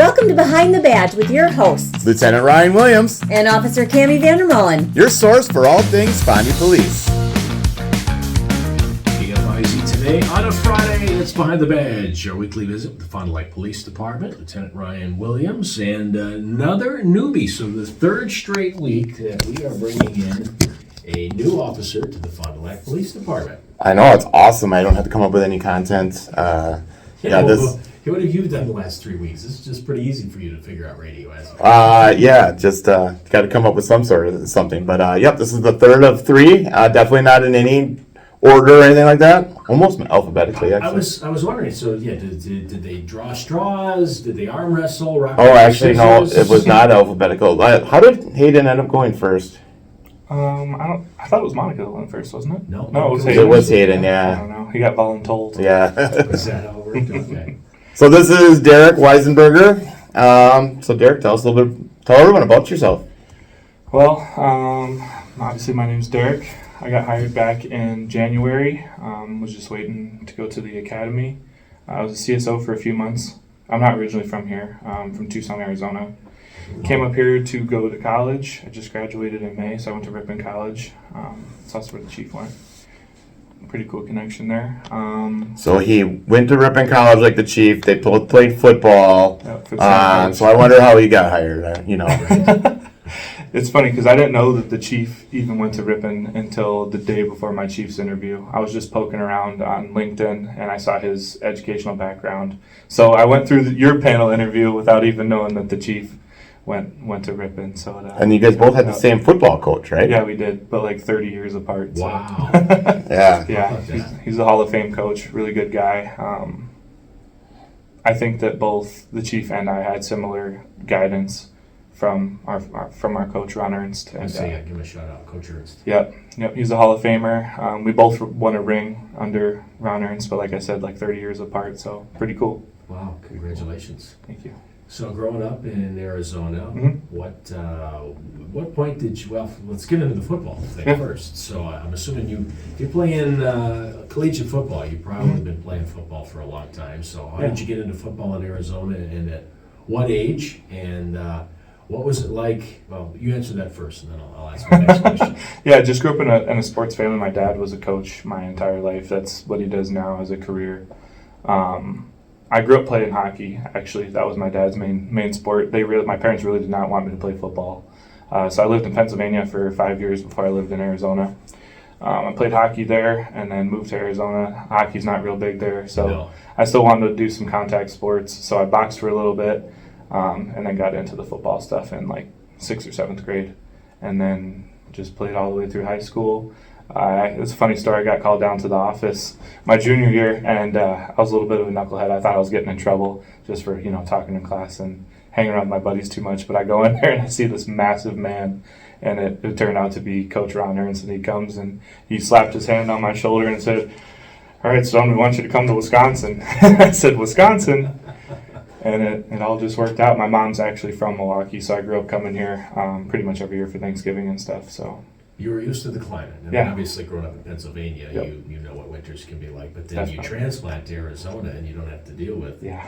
Welcome to Behind the Badge with your hosts, Lieutenant Ryan Williams, and Officer Cammie Vandermolen. your source for all things Spondy Police. BFIZ today on a Friday. It's Behind the Badge, our weekly visit with the Fond du Lac Police Department. Lieutenant Ryan Williams and another newbie. So the third straight week that we are bringing in a new officer to the Fond du Lac Police Department. I know, it's awesome. I don't have to come up with any content. What have you done the last 3 weeks? This is just pretty easy for you to figure out radio as. Just got to come up with some sort of something. But yep, this is the third of three. Definitely not in any order or anything like that. Almost alphabetically, actually. I was wondering. So yeah, did they draw straws? Did they arm wrestle? Rock, Oh, paper, actually, no, scissors? it was not alphabetical. How did Hayden end up going first? I thought it was Monica that went first, wasn't it? No, it was It Hayden. was Hayden, I yeah. don't know. He got voluntold. Yeah. Was that how it worked? Okay. So this is Derek Weisenberger. So Derek, tell everyone about yourself. Well, obviously my name's Derek. I got hired back in January. Was just waiting to go to the academy. I was a CSO for a few months. I'm not originally from here. I'm from Tucson, Arizona. Came up here to go to college. I just graduated in May, so I went to Ripon College. So that's where the chief went. Pretty cool connection there. So he went to Ripon College like the chief. They both played football. For the same So I wonder how he got hired. It's funny because I didn't know that the chief even went to Ripon until the day before my chief's interview. I was just poking around on LinkedIn and I saw his educational background. So I went through your panel interview without even knowing that the chief went to Ripon. So And you guys both had the same football coach, right? Yeah, we did, but like 30 years apart. So. Wow. Yeah. Yeah, he's a Hall of Fame coach, really good guy. I think that both the chief and I had similar guidance from our coach Ron Ernst. I'd say give him a shout out, Coach Ernst. Yep, he's a Hall of Famer. We both won a ring under Ron Ernst, but like I said, like 30 years apart, so pretty cool. Wow, congratulations. Thank you. So growing up in Arizona, Mhm. what point did you? Well, let's get into the football thing first. So I'm assuming you're playing collegiate football. You've probably been playing football for a long time. So how did you get into football in Arizona, and at what age? And what was it like? Well, you answer that first, and then I'll ask my next question. Yeah, I just grew up in a sports family. My dad was a coach my entire life. That's what he does now as a career. I grew up playing hockey. Actually, that was my dad's main sport. My parents really did not want me to play football. So I lived in Pennsylvania for 5 years before I lived in Arizona. I played hockey there and then moved to Arizona. Hockey's not real big there, so No. I still wanted to do some contact sports. So I boxed for a little bit and then got into the football stuff in like 6th or 7th grade. And then just played all the way through high school. It's a funny story. I got called down to the office my junior year, and I was a little bit of a knucklehead. I thought I was getting in trouble just for talking in class and hanging around with my buddies too much. But I go in there and I see this massive man, and it turned out to be Coach Ron Ernst. And he comes and he slapped his hand on my shoulder and said, "All right, son, we want you to come to Wisconsin." I said, "Wisconsin?" And it all just worked out. My mom's actually from Milwaukee, so I grew up coming here pretty much every year for Thanksgiving and stuff. So. You were used to the climate, and Yeah. obviously growing up in Pennsylvania, Yep. you know what winters can be like. But then That's you right. transplant to Arizona, and you don't have to deal with Yeah.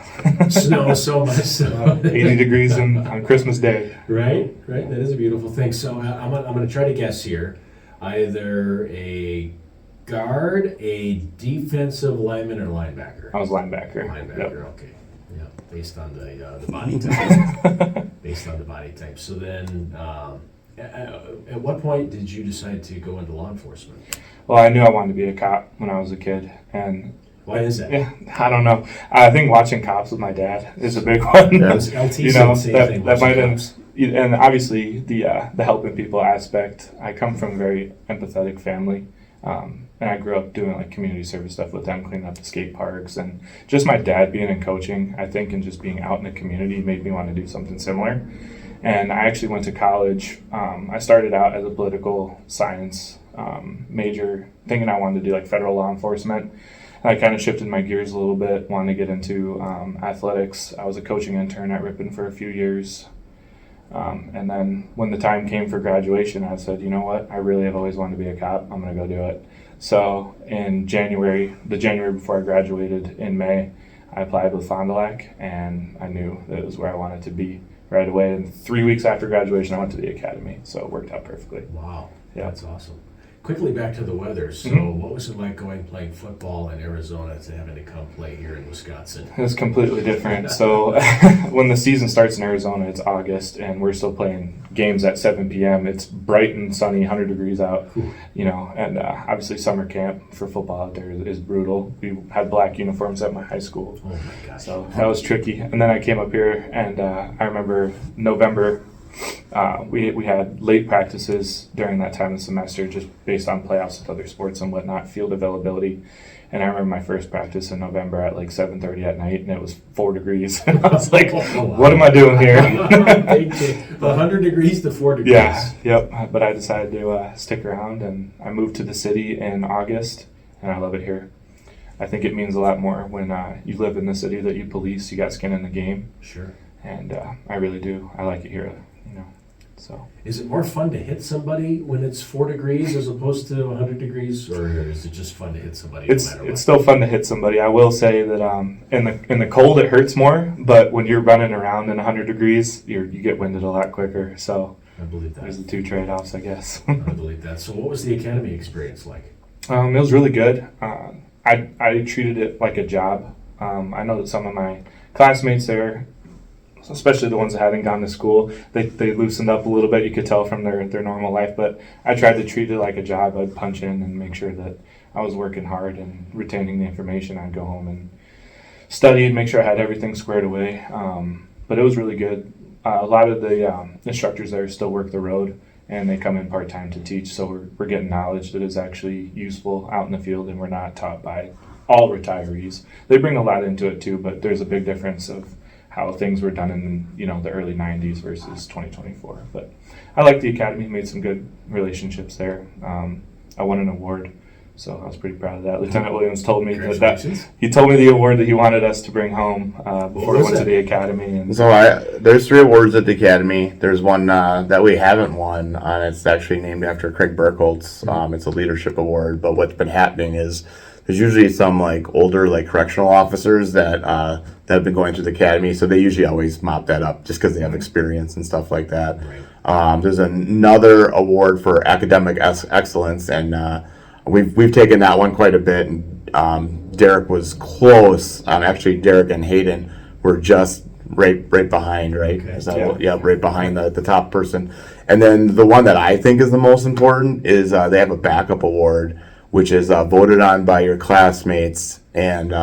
snow so much. So 80 degrees on Christmas Day. Right. That is a beautiful thing. So I'm going to try to guess here. Either a guard, a defensive lineman, or linebacker. I was linebacker. Linebacker, Yep. okay. Yeah, based on the body type. Based on the body type. So then, at what point did you decide to go into law enforcement? Well, I knew I wanted to be a cop when I was a kid, and Why is that? yeah, I don't know. I think watching Cops with my dad is a big one. Yeah. LT said the same thing, that might watching have, Cops. and obviously the helping people aspect. I come from a very empathetic family, and I grew up doing like community service stuff with them, cleaning up the skate parks, and just my dad being in coaching, I think, and just being out in the community made me want to do something similar. And I actually went to college. I started out as a political science major, thinking I wanted to do like federal law enforcement. And I kind of shifted my gears a little bit, wanted to get into athletics. I was a coaching intern at Ripon for a few years. And then when the time came for graduation, I said, you know what? I really have always wanted to be a cop. I'm going to go do it. So in January, the January before I graduated in May, I applied with Fond du Lac, and I knew that it was where I wanted to be right away. And 3 weeks after graduation, I went to the academy, so it worked out perfectly. Wow, Yeah. that's awesome. Quickly back to the weather. So, what was it like playing football in Arizona to having to come play here in Wisconsin? It's completely different. So, when the season starts in Arizona, it's August, and we're still playing games at 7 p.m. It's bright and sunny, 100 degrees out, and obviously summer camp for football out there is brutal. We had black uniforms at my high school. Oh my gosh. So that was tricky. And then I came up here, and I remember November, we had late practices during that time of the semester just based on playoffs with other sports and whatnot, field availability. And I remember my first practice in November at like 7:30 at night, and it was 4 degrees. And I was like, what am I doing here? 100 degrees to 4 degrees. Yeah, yep. But I decided to stick around, and I moved to the city in August, and I love it here. I think it means a lot more when you live in the city that you police. You got skin in the game. Sure. And I really do. I like it here, So. Is it more fun to hit somebody when it's 4 degrees as opposed to 100 degrees, or is it just fun to hit somebody? It's still fun to hit somebody. I will say that in the cold it hurts more, but when you're running around in 100 degrees, you get winded a lot quicker. So I believe that. There's the two trade-offs, I guess. I believe that. So what was the academy experience like? It was really good. I treated it like a job. I know that some of my classmates there, especially the ones that hadn't gone to school, they loosened up a little bit. You could tell from their normal life, but I tried to treat it like a job. I'd punch in and make sure that I was working hard and retaining the information. I'd go home and study and make sure I had everything squared away. But it was really good. A lot of the instructors there still work the road, and they come in part-time to teach, so we're getting knowledge that is actually useful out in the field, and we're not taught by all retirees. They bring a lot into it too, but there's a big difference of how things were done in the early 90s versus 2024. But I like the academy, made some good relationships there. I won an award, so I was pretty proud of that. Lieutenant Williams told me he told me the award that he wanted us to bring home before we went to the academy. And so there's 3 awards at the academy. There's one that we haven't won, and it's actually named after Craig Burkholz. It's a leadership award, but what's been happening is there's usually some older correctional officers that have been going through the academy, so they usually always mop that up just because they have experience and stuff like that. Right. There's another award for academic excellence, and we've taken that one quite a bit. And Derek was close. Actually, Derek and Hayden were just right behind. Right? Okay. Right behind the top person. And then the one that I think is the most important is they have a backup award, which is voted on by your classmates, and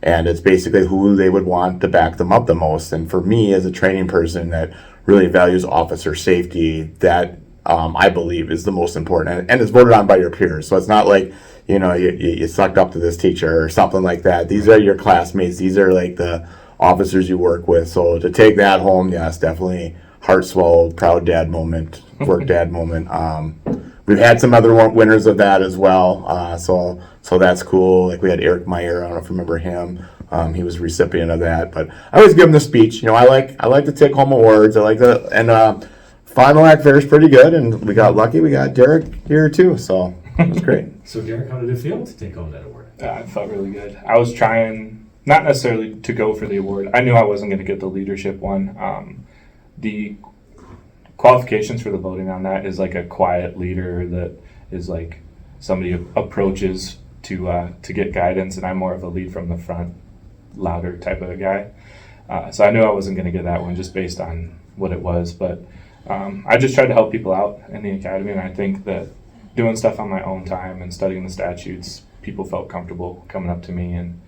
it's basically who they would want to back them up the most. And for me, as a training person that really values officer safety, that I believe is the most important, and it's voted on by your peers. So it's not like you sucked up to this teacher or something like that. These are your classmates. These are the officers you work with. So to take that home, yes, definitely heart swelled, proud dad moment, work dad moment. We've had some other winners of that as well, so that's cool. We had Eric Meyer. I don't know if you remember him. He was a recipient of that. But I always give him the speech. I like to take home awards. I like to, and Fond du Lac fair is pretty good. And we got lucky. We got Derek here too, so it was great. So Derek, how did it feel to take home that award? It felt really good. I was trying not necessarily to go for the award. I knew I wasn't going to get the leadership one. The qualifications for the voting on that is a quiet leader that is somebody approaches to get guidance, and I'm more of a lead from the front, louder type of a guy. So I knew I wasn't going to get that one just based on what it was, but I just tried to help people out in the academy, and I think that doing stuff on my own time and studying the statutes, people felt comfortable coming up to me and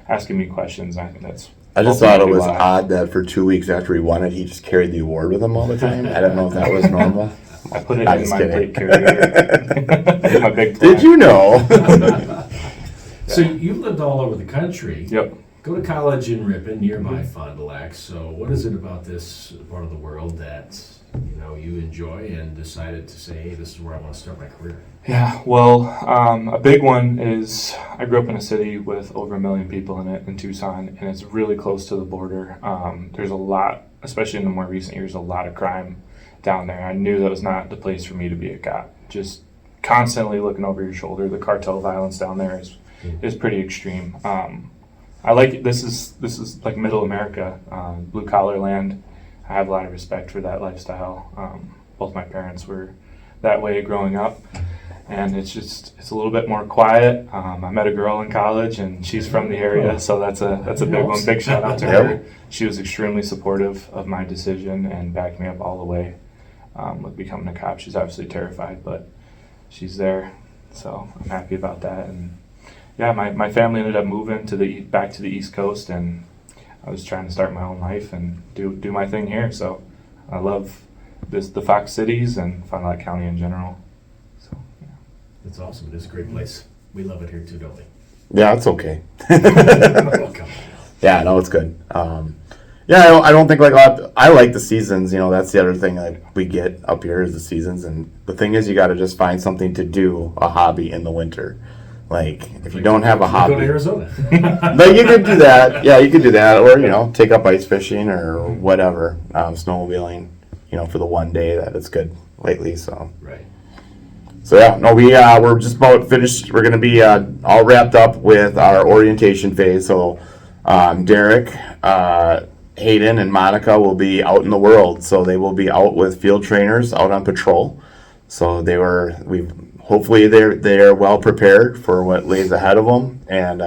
asking me questions. I think that's I just thought it was odd that for 2 weeks after he won it, he just carried the award with him all the time. I don't know if that was normal. I put it in my plate carrier. My big Did you know? So you've lived all over the country. Yep. Go to college in Ripon, nearby Fond du Lac. So what is it about this part of the world that you enjoy and decided to say, hey, this is where I want to start my career? Yeah, well, a big one is I grew up in a city with over 1 million people in it, in Tucson, and it's really close to the border. There's a lot, especially in the more recent years, a lot of crime down there. I knew that was not the place for me to be a cop. Just constantly looking over your shoulder. The cartel violence down there is pretty extreme. I like this is like middle America, blue collar land. I have a lot of respect for that lifestyle. Both my parents were that way growing up, and it's a little bit more quiet. I met a girl in college, and she's from the area, so that's a big one. Big shout out to her. She was extremely supportive of my decision and backed me up all the way with becoming a cop. She's obviously terrified, but she's there, so I'm happy about that. And yeah, my family ended up moving back to the East Coast, and I was trying to start my own life and do my thing here. So I love the Fox cities and Fond du Lac County in general. So yeah. It's awesome. It is a great place. We love it here too, don't we? Yeah, it's okay. Welcome. Yeah, no, it's good. Yeah, I don't think like I like the seasons. You know, that's the other thing that we get up here is the seasons. And the thing is, you got to just find something to do, a hobby in the winter. Like, if you don't have a hobby, go to Arizona. but you could do that. Yeah, you could do that, or take up ice fishing or whatever, snowmobiling. For the one day that it's good lately. So right. So yeah, no, we're just about finished. We're gonna be all wrapped up with our orientation phase. So Derek, Hayden, and Monica will be out in the world. So they will be out with field trainers out on patrol. So hopefully they're well prepared for what lays ahead of them, and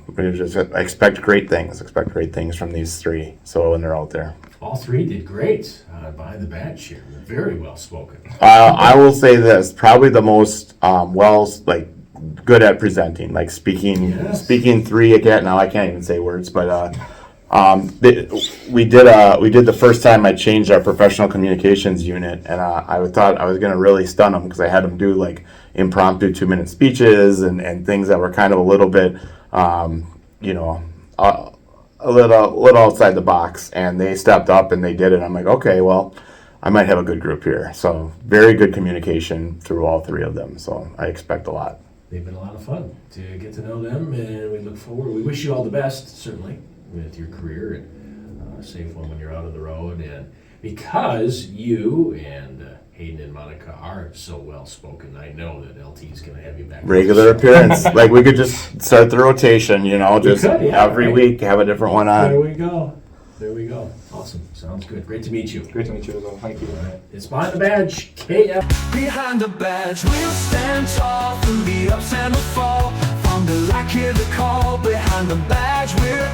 we just expect great things. Expect great things from these three. So when they're out there, all three did great behind the badge here. Very well spoken. I will say this: probably the most good at presenting, like speaking. Yes. Speaking three again. Now I can't even say words, but we did the first time I changed our professional communications unit, and I thought I was going to really stun them because I had them do like impromptu 2-minute speeches and things that were kind of a little bit, a little outside the box, and they stepped up and they did it. I'm like, okay, well, I might have a good group here. So very good communication through all three of them. So I expect a lot. They've been a lot of fun to get to know them, and we look forward. We wish you all the best, certainly, with your career, and a safe one when you're out on the road. And because you and Hayden and Monica are so well spoken, I know that LT is going to have you back. Regular appearance. Like we could just start the rotation, just could, yeah, every right. week have a different one on. There we go. Awesome. Sounds good. Great to meet you. Great to meet you as well. Thank you. All right. It's Behind the Badge, KF. Behind the badge, we'll stand tall through the ups and the fall. From the lack, hear the call. Behind the badge, we're